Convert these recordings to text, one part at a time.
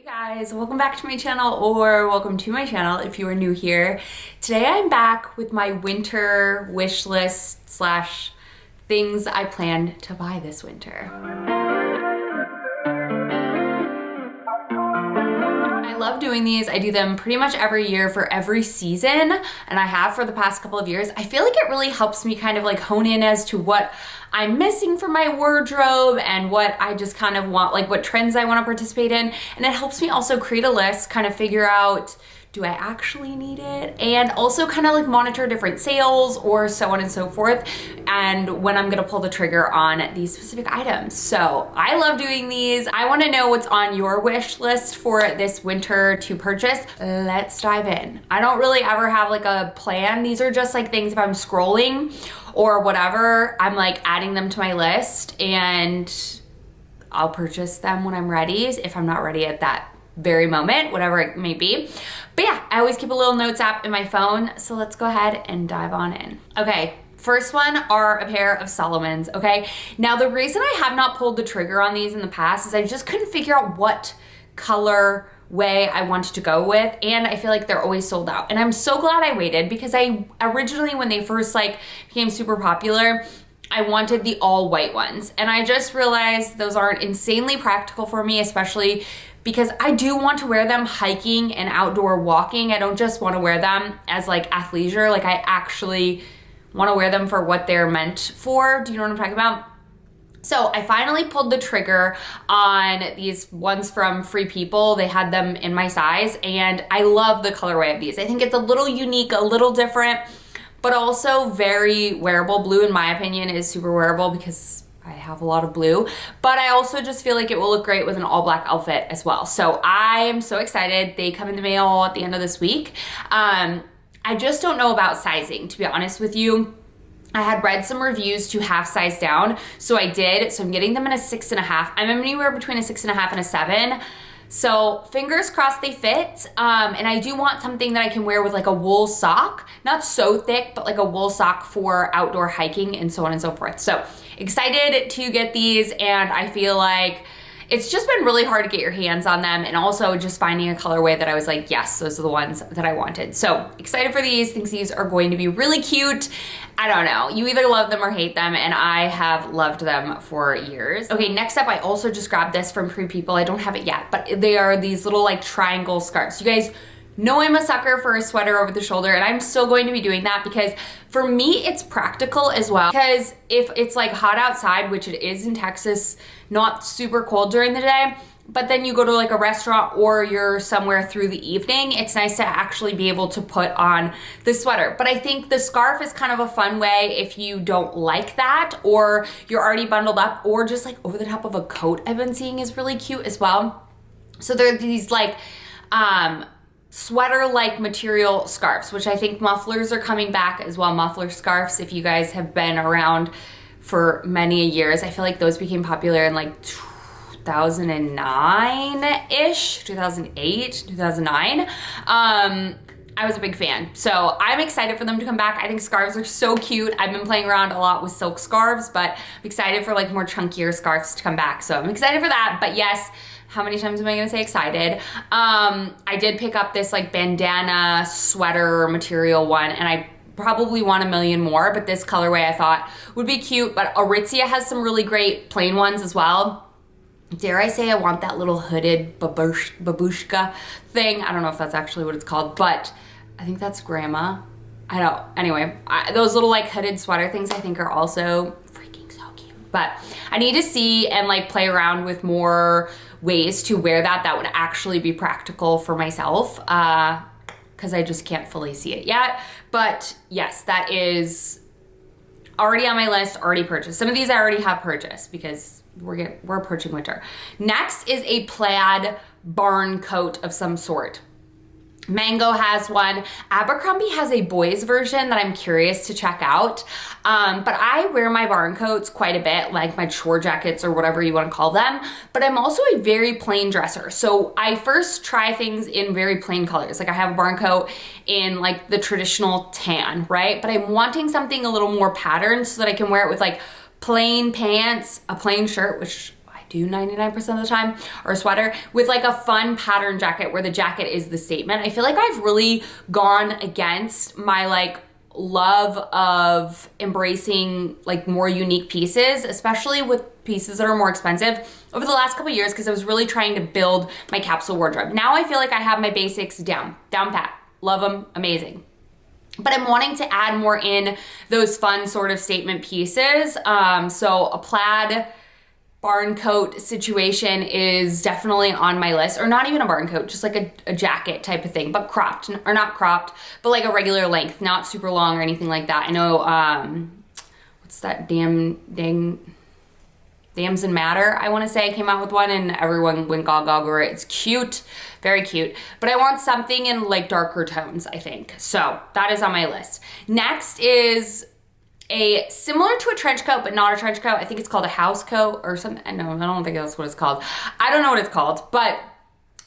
Guys, welcome back to my channel, or welcome to my channel if you are new here. Today I'm back with my winter wish list slash things I plan to buy this winter. I love doing these. I do them pretty much every year for every season, and I have for the past couple of years. I feel like it really helps me kind of like hone in as to what I'm missing from my wardrobe and what I just kind of want, like what trends I want to participate in. And it helps me also create a list, kind of figure out, do I actually need it? And also kind of like monitor different sales or so on and so forth, and when I'm gonna pull the trigger on these specific items. So I love doing these. I wanna know what's on your wish list for this winter to purchase. Let's dive in. I don't really ever have like a plan. These are just like things if I'm scrolling or whatever, I'm like adding them to my list and I'll purchase them when I'm ready, if I'm not ready at that very moment, whatever it may be. But yeah, I always keep a little notes app in my phone, so let's go ahead and dive on in. Okay, first one are a pair of Salomons, okay? Now the reason I have not pulled the trigger on these in the past is I just couldn't figure out what color way I wanted to go with, and I feel like they're always sold out. And I'm so glad I waited, because I originally, when they first like became super popular, I wanted the all white ones, and I just realized those aren't insanely practical for me, especially because I do want to wear them hiking and outdoor walking. I don't just want to wear them as like athleisure. Like I actually want to wear them for what they're meant for. Do you know what I'm talking about? So I finally pulled the trigger on these ones from Free People. They had them in my size, and I love the colorway of these. I think it's a little unique, a little different, but also very wearable. Blue, in my opinion, is super wearable because I have a lot of blue, but I also just feel like it will look great with an all black outfit as well. So I am so excited. They come in the mail at the end of this week. I just don't know about sizing, to be honest with you. I had read some reviews to half size down, so I did. So I'm getting them in a 6.5. I'm anywhere between a 6.5 and a 7. So fingers crossed they fit. And I do want something that I can wear with like a wool sock, not so thick, but like a wool sock for outdoor hiking and so on and so forth. So excited to get these, and I feel like it's just been really hard to get your hands on them, and also just finding a colorway that I was like, yes, those are the ones that I wanted. So excited for these. Think these are going to be really cute. I don't know, you either love them or hate them, and I have loved them for years. Okay, next up, I also just grabbed this from Free People. I don't have it yet, but they are these little like triangle scarves. You guys know I'm a sucker for a sweater over the shoulder, and I'm still going to be doing that because for me, it's practical as well. Because if it's like hot outside, which it is in Texas, not super cold during the day, but then you go to like a restaurant or you're somewhere through the evening, it's nice to actually be able to put on the sweater. But I think the scarf is kind of a fun way if you don't like that, or you're already bundled up, or just like over the top of a coat I've been seeing is really cute as well. So they're these like, sweater-like material scarves, which I think mufflers are coming back as well. Muffler scarves, if you guys have been around for many years. I feel like those became popular in like 2009-ish, 2008, 2009. I was a big fan. So I'm excited for them to come back. I think scarves are so cute. I've been playing around a lot with silk scarves, but I'm excited for like more chunkier scarves to come back. So I'm excited for that. But yes, how many times am I gonna say excited? I did pick up this like bandana sweater material one, and I probably want a million more, but this colorway I thought would be cute. But Aritzia has some really great plain ones as well. Dare I say I want that little hooded babushka thing. I don't know if that's actually what it's called, but I think that's grandma. I don't, anyway, those little like hooded sweater things I think are also freaking so cute. But I need to see and like play around with more ways to wear that would actually be practical for myself, because I just can't fully see it yet. But yes, that is already on my list, already purchased. Some of these I already have purchased because we're approaching winter. Next is a plaid barn coat of some sort. Mango has one. Abercrombie has a boys version that I'm curious to check out. But I wear my barn coats quite a bit, like my chore jackets or whatever you want to call them. But I'm also a very plain dresser. So I first try things in very plain colors. Like I have a barn coat in like the traditional tan, right? But I'm wanting something a little more patterned so that I can wear it with like plain pants, a plain shirt, which I do 99% of the time, or a sweater with like a fun pattern jacket where the jacket is the statement. I feel like I've really gone against my like love of embracing like more unique pieces, especially with pieces that are more expensive over the last couple of years, because I was really trying to build my capsule wardrobe. Now I feel like I have my basics down pat. Love them, amazing. But I'm wanting to add more in those fun sort of statement pieces. So a plaid barn coat situation is definitely on my list, or not even a barn coat, just like a jacket type of thing, but cropped, or not cropped, but like a regular length, not super long or anything like that. I know, what's that Dams and Matter, I want to say, came out with one and everyone went gaga over it. It's cute, very cute. But I want something in like darker tones, I think. So that is on my list. Next is a similar to a trench coat, but not a trench coat. I think it's called a house coat or something. No, I don't think that's what it's called. I don't know what it's called, but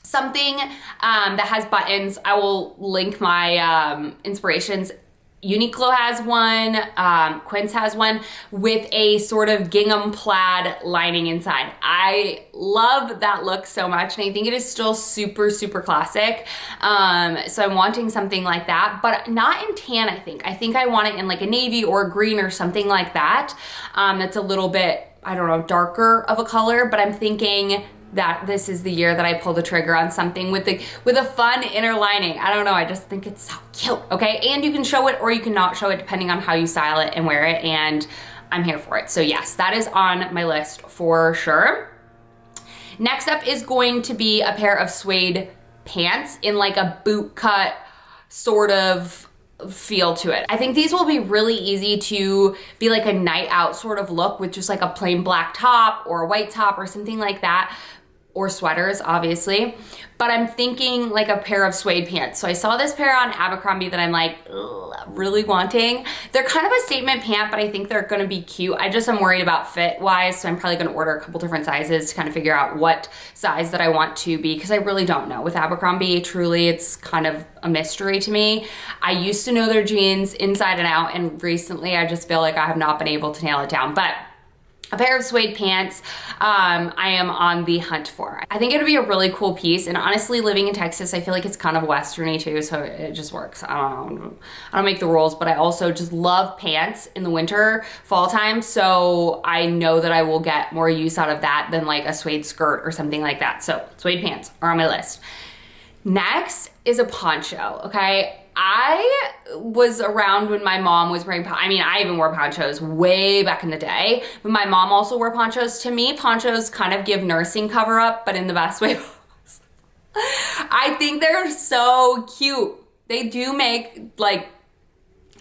something that has buttons. I will link my inspirations. Uniqlo has one, Quince has one with a sort of gingham plaid lining inside. I love that look so much, and I think it is still super, super classic. So I'm wanting something like that, but not in tan, I think. I think I want it in like a navy or a green or something like that. That's a little bit, I don't know, darker of a color, but I'm thinking that this is the year that I pull the trigger on something with a fun inner lining. I don't know, I just think it's so cute, okay? And you can show it or you can not show it depending on how you style it and wear it, and I'm here for it. So yes, that is on my list for sure. Next up is going to be a pair of suede pants in like a boot cut sort of feel to it. I think these will be really easy to be like a night out sort of look with just like a plain black top or a white top or something like that, or sweaters, obviously. But I'm thinking like a pair of suede pants. So I saw this pair on Abercrombie that I'm like, really wanting. They're kind of a statement pant, but I think they're gonna be cute. I just am worried about fit wise, so I'm probably gonna order a couple different sizes to kind of figure out what size that I want to be, because I really don't know. With Abercrombie, truly, it's kind of a mystery to me. I used to know their jeans inside and out, and recently I just feel like I have not been able to nail it down. But a pair of suede pants, I am on the hunt for. I think it would be a really cool piece, and honestly, living in Texas, I feel like it's kind of westerny too, so it just works. I don't make the rules, but I also just love pants in the winter, fall time, so I know that I will get more use out of that than like a suede skirt or something like that. So suede pants are on my list. Next is a poncho, okay? I was around when my mom was wearing, I even wore ponchos way back in the day, but my mom also wore ponchos. To me, ponchos kind of give nursing cover up, but in the best way possible. I think they're so cute. They do make like,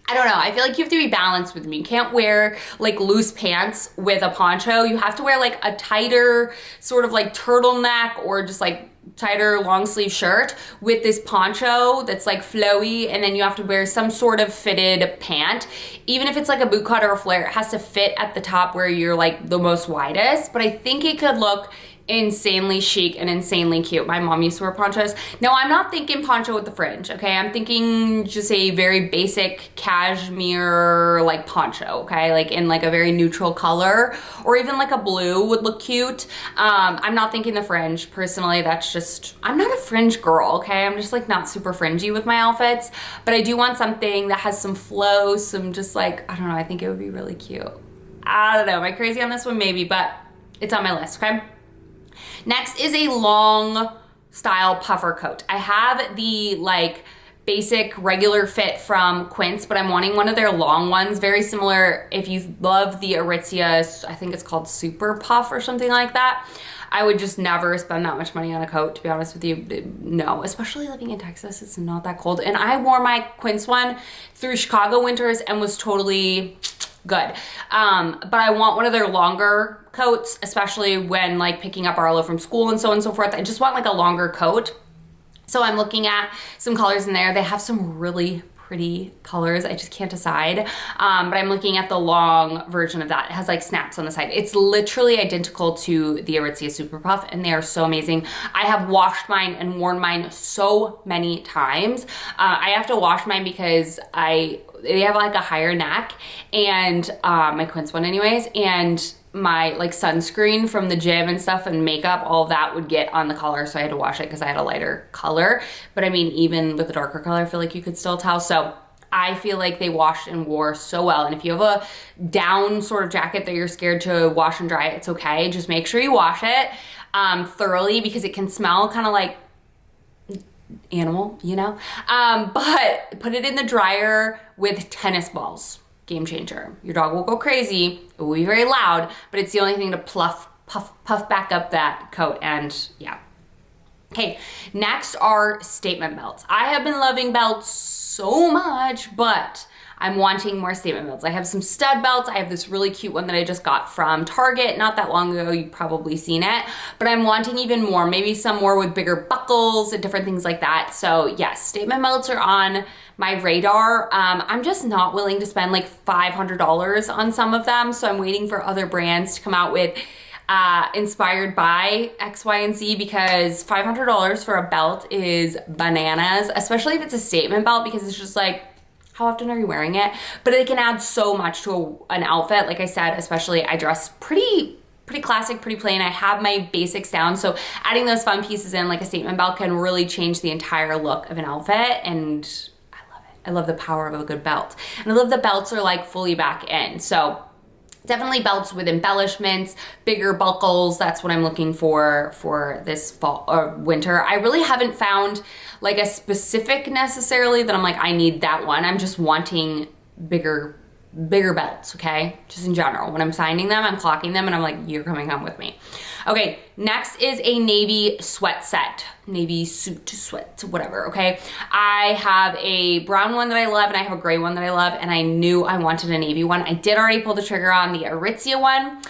I don't know, I feel like you have to be balanced with them. You can't wear like loose pants with a poncho. You have to wear like a tighter sort of like turtleneck or just like tighter long sleeve shirt with this poncho that's like flowy, and then you have to wear some sort of fitted pant. Even if it's like a boot cut or a flare, it has to fit at the top where you're like the most widest, but I think it could look insanely chic and insanely cute. My mom used to wear ponchos. No, I'm not thinking poncho with the fringe, okay? I'm thinking just a very basic cashmere like poncho, okay? Like in like a very neutral color, or even like a blue would look cute. I'm not thinking the fringe. Personally, that's just, I'm not a fringe girl, okay? I'm just like not super fringy with my outfits, but I do want something that has some flow, some just like, I don't know, I think it would be really cute. I don't know, am I crazy on this one? Maybe, but it's on my list, okay? Next is a long style puffer coat. I have the like basic regular fit from Quince, but I'm wanting one of their long ones, very similar. If you love the Aritzia, I think it's called Super Puff or something like that. I would just never spend that much money on a coat, to be honest with you. No, especially living in Texas, it's not that cold. And I wore my Quince one through Chicago winters and was totally good. But I want one of their longer coats, especially when like picking up Arlo from school and so on and so forth. I just want like a longer coat. So I'm looking at some colors in there. They have some really pretty colors. I just can't decide. But I'm looking at the long version of that. It has like snaps on the side. It's literally identical to the Aritzia Super Puff, and they are so amazing. I have washed mine and worn mine so many times. I have to wash mine because I they have like a higher neck, and my Quince one anyways, and my like sunscreen from the gym and stuff and makeup, all of that would get on the collar, so I had to wash it because I had a lighter color. But I mean, even with a darker color, I feel like you could still tell. So I feel like they washed and wore so well. And if you have a down sort of jacket that you're scared to wash and dry, it's okay. Just make sure you wash it thoroughly, because it can smell kind of like animal, you know? But put it in the dryer with tennis balls. Game changer. Your dog will go crazy. It will be very loud, but it's the only thing to puff back up that coat. And yeah. Okay, next are statement belts. I have been loving belts so much, but I'm wanting more statement belts. I have some stud belts. I have this really cute one that I just got from Target not that long ago. You've probably seen it, but I'm wanting even more, maybe some more with bigger buckles and different things like that. So yes, statement belts are on my radar. I'm just not willing to spend like $500 on some of them. So I'm waiting for other brands to come out with inspired by X, Y, and Z, because $500 for a belt is bananas, especially if it's a statement belt, because it's just like, how often are you wearing it? But it can add so much to an outfit. Like I said, especially I dress pretty classic, pretty plain. I have my basics down. So adding those fun pieces in, like a statement belt, can really change the entire look of an outfit. And I love it. I love the power of a good belt. And I love the belts are like fully back in. So definitely belts with embellishments, bigger buckles. That's what I'm looking for this fall or winter. I really haven't found like a specific necessarily that I'm like, I need that one. I'm just wanting bigger belts, okay? Just in general. When I'm signing them, I'm clocking them and I'm like, you're coming home with me. Okay, next is a navy sweat set. Navy suit, sweat, whatever, okay? I have a brown one that I love and I have a gray one that I love, and I knew I wanted a navy one. I did already pull the trigger on the Aritzia one.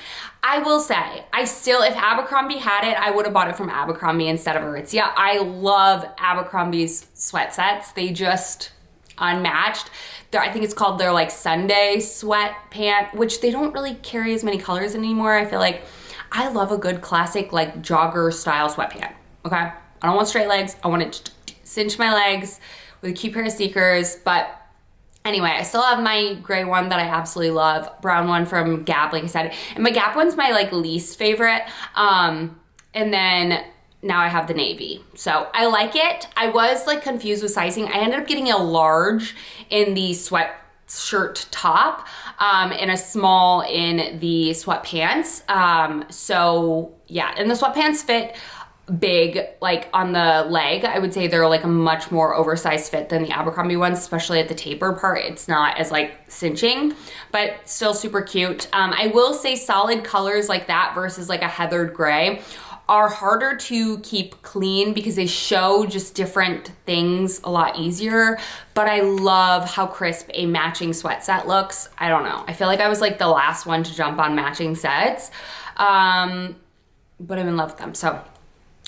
I will say, if Abercrombie had it, I would have bought it from Abercrombie instead of Aritzia. I love Abercrombie's sweat sets. They just unmatched. I think it's called their like Sunday sweat pant, which they don't really carry as many colors anymore. I feel like I love a good classic like jogger style sweatpant, okay? I don't want straight legs. I want it to cinch my legs with a cute pair of sneakers. But anyway, I still have my gray one that I absolutely love, brown one from Gap, like I said. And my Gap one's my like least favorite. And then now I have the navy. So I like it. I was like confused with sizing. I ended up getting a large in the sweatshirt top and a small in the sweatpants. So yeah, and the sweatpants fit big, like on the leg. I would say they're like a much more oversized fit than the Abercrombie ones, especially at the taper part. It's not as like cinching, but still super cute. I will say solid colors like that versus like a heathered gray are harder to keep clean because they show just different things a lot easier. But I love how crisp a matching sweat set looks. I don't know. I feel like I was like the last one to jump on matching sets. But I'm in love with them. So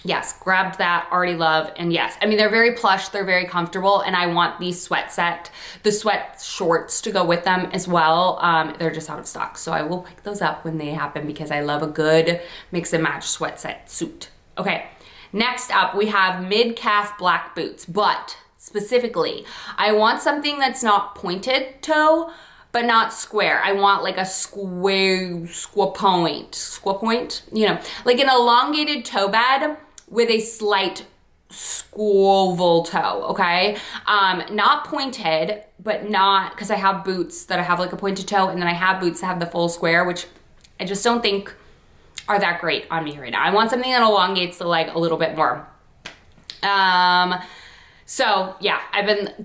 yes, grabbed that, already love. And yes, I mean, they're very plush, they're very comfortable, and I want the sweat shorts to go with them as well. They're just out of stock, so I will pick those up when they happen because I love a good mix and match sweat set suit. Okay, next up we have mid-calf black boots, but specifically, I want something that's not pointed toe, but not square. I want like a square point, you know, like an elongated toe bed with a slight swivel toe, okay? Not pointed, but not, because I have boots that have like a pointed toe, and then I have boots that have the full square, which I just don't think are that great on me right now. I want something that elongates the leg a little bit more. So yeah,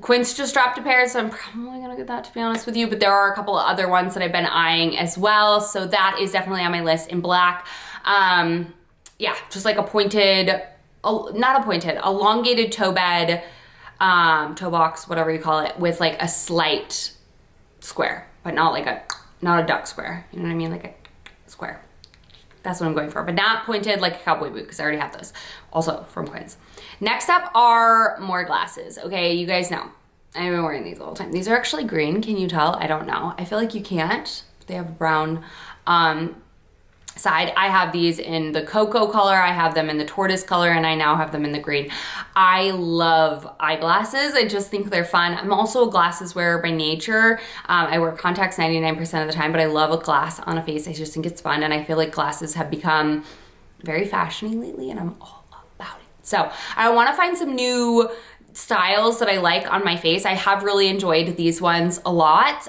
Quince just dropped a pair, so I'm probably gonna get that, to be honest with you, but there are a couple of other ones that I've been eyeing as well, so that is definitely on my list in black. Yeah, just like elongated toe bed, toe box, whatever you call it, with like a slight square, but not a duck square, you know what I mean, like a square. That's what I'm going for, but not pointed like a cowboy boot, because I already have those, also from Quince. Next up are more glasses. Okay, you guys know, I've been wearing these all the time. These are actually green, can you tell? I don't know. I feel like you can't. They have brown side. I have these in the cocoa color, I have them in the tortoise color, and I now have them in the green. I love eyeglasses. I just think they're fun. I'm also a glasses wearer by nature. I wear contacts 99% of the time, but I love a glass on a face. I just think it's fun, and I feel like glasses have become very fashionable lately, and I'm all about it. So I want to find some new styles that I like on my face. I have really enjoyed these ones a lot.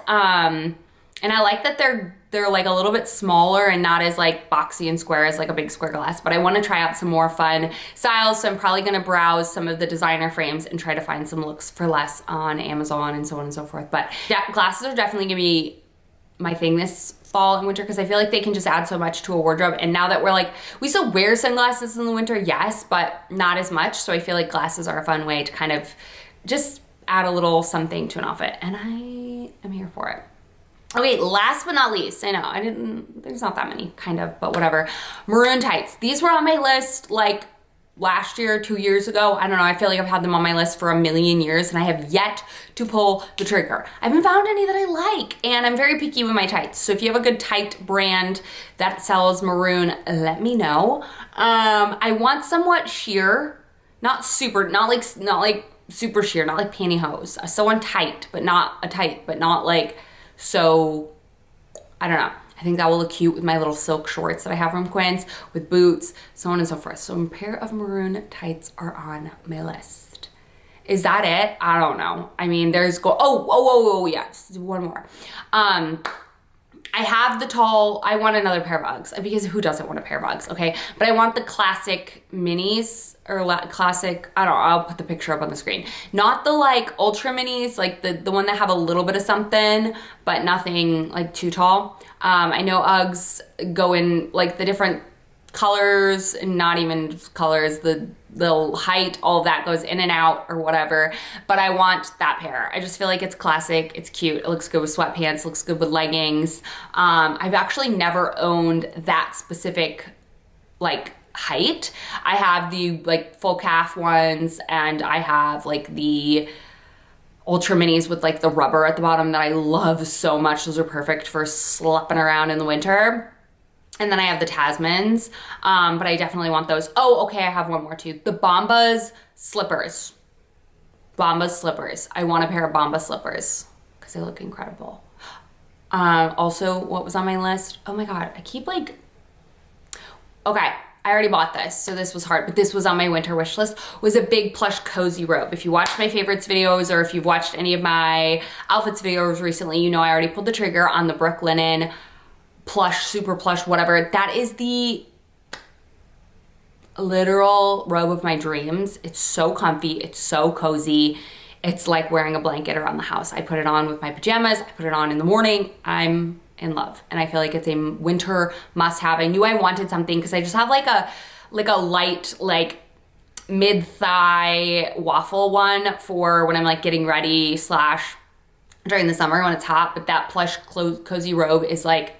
And I like that they're like a little bit smaller and not as like boxy and square as like a big square glass, but I want to try out some more fun styles. So I'm probably going to browse some of the designer frames and try to find some looks for less on Amazon and so on and so forth. But yeah, glasses are definitely going to be my thing this fall and winter, because I feel like they can just add so much to a wardrobe. And now that we're like, we still wear sunglasses in the winter, yes, but not as much. So I feel like glasses are a fun way to kind of just add a little something to an outfit, and I am here for it. Okay, last but not least, I know, there's not that many, kind of, but whatever. Maroon Tights. These were on my list like last year, 2 years ago. I don't know, I feel like I've had them on my list for a million years, and I have yet to pull the trigger. I haven't found any that I like, and I'm very picky with my tights. So if you have a good tight brand that sells maroon, let me know. I want somewhat sheer, not like super sheer, not like pantyhose. Someone tight, but not a tight, but not like, so, I don't know. I think that will look cute with my little silk shorts that I have from Quinn's, with boots, so on and so forth. So a pair of maroon tights are on my list. Is that it? I don't know. I mean, there's yeah, one more. I have the tall, I want another pair of Uggs, because who doesn't want a pair of Uggs, okay? But I want the classic minis, or classic, I don't know, I'll put the picture up on the screen. Not the like ultra minis, like the one that have a little bit of something, but nothing like too tall. I know Uggs go in like the different colors, and not even colors, the height, all of that goes in and out or whatever, but I want that pair. I just feel like it's classic, it's cute, it looks good with sweatpants, looks good with leggings. I've actually never owned that specific like height. I have the like full calf ones, and I have like the ultra minis with like the rubber at the bottom that I love so much. Those are perfect for slipping around in the winter. And then I have the Tasmans, but I definitely want those. Oh, okay, I have one more too. The Bomba Slippers. Bomba Slippers. I want a pair of Bomba Slippers because they look incredible. Also, what was on my list? Oh my God, I keep like, okay, I already bought this, so this was hard, but this was on my winter wish list, was a big plush cozy robe. If you watched my favorites videos, or if you've watched any of my outfits videos recently, you know I already pulled the trigger on the Brooklinen plush, super plush, whatever. That is the literal robe of my dreams. It's so comfy, it's so cozy. It's like wearing a blanket around the house. I put it on with my pajamas, I put it on in the morning. I'm in love, and I feel like it's a winter must-have. I knew I wanted something because I just have like a light, like mid-thigh waffle one for when I'm like getting ready / during the summer when it's hot, but that plush cozy robe is like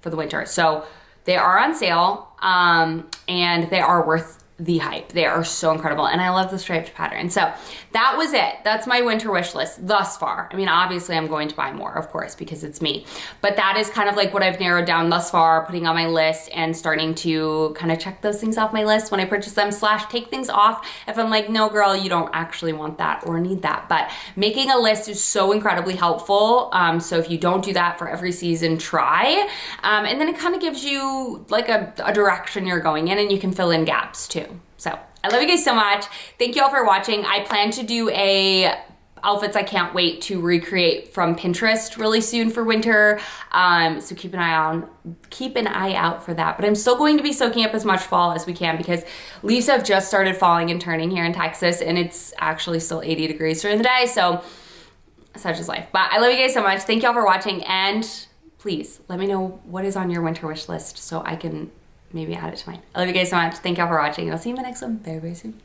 for the winter. So they are on sale, and they are worth the hype. They are so incredible, and I love the striped pattern. So that was it. That's my winter wish list thus far. I mean, obviously I'm going to buy more, of course, because it's me, but that is kind of like what I've narrowed down thus far, putting on my list and starting to kind of check those things off my list when I purchase them / take things off if I'm like, no girl, you don't actually want that or need that. But making a list is so incredibly helpful. So if you don't do that for every season, try. And then it kind of gives you like a direction you're going in, and you can fill in gaps too. So I love you guys so much. Thank you all for watching. I plan to do a outfits I can't wait to recreate from Pinterest really soon for winter. So keep an eye out for that. But I'm still going to be soaking up as much fall as we can, because leaves have just started falling and turning here in Texas, and it's actually still 80 degrees during the day. So such is life. But I love you guys so much. Thank you all for watching, and please let me know what is on your winter wish list so I can maybe add it to mine. I love you guys so much. Thank y'all for watching, and I'll see you in my next one very, very soon.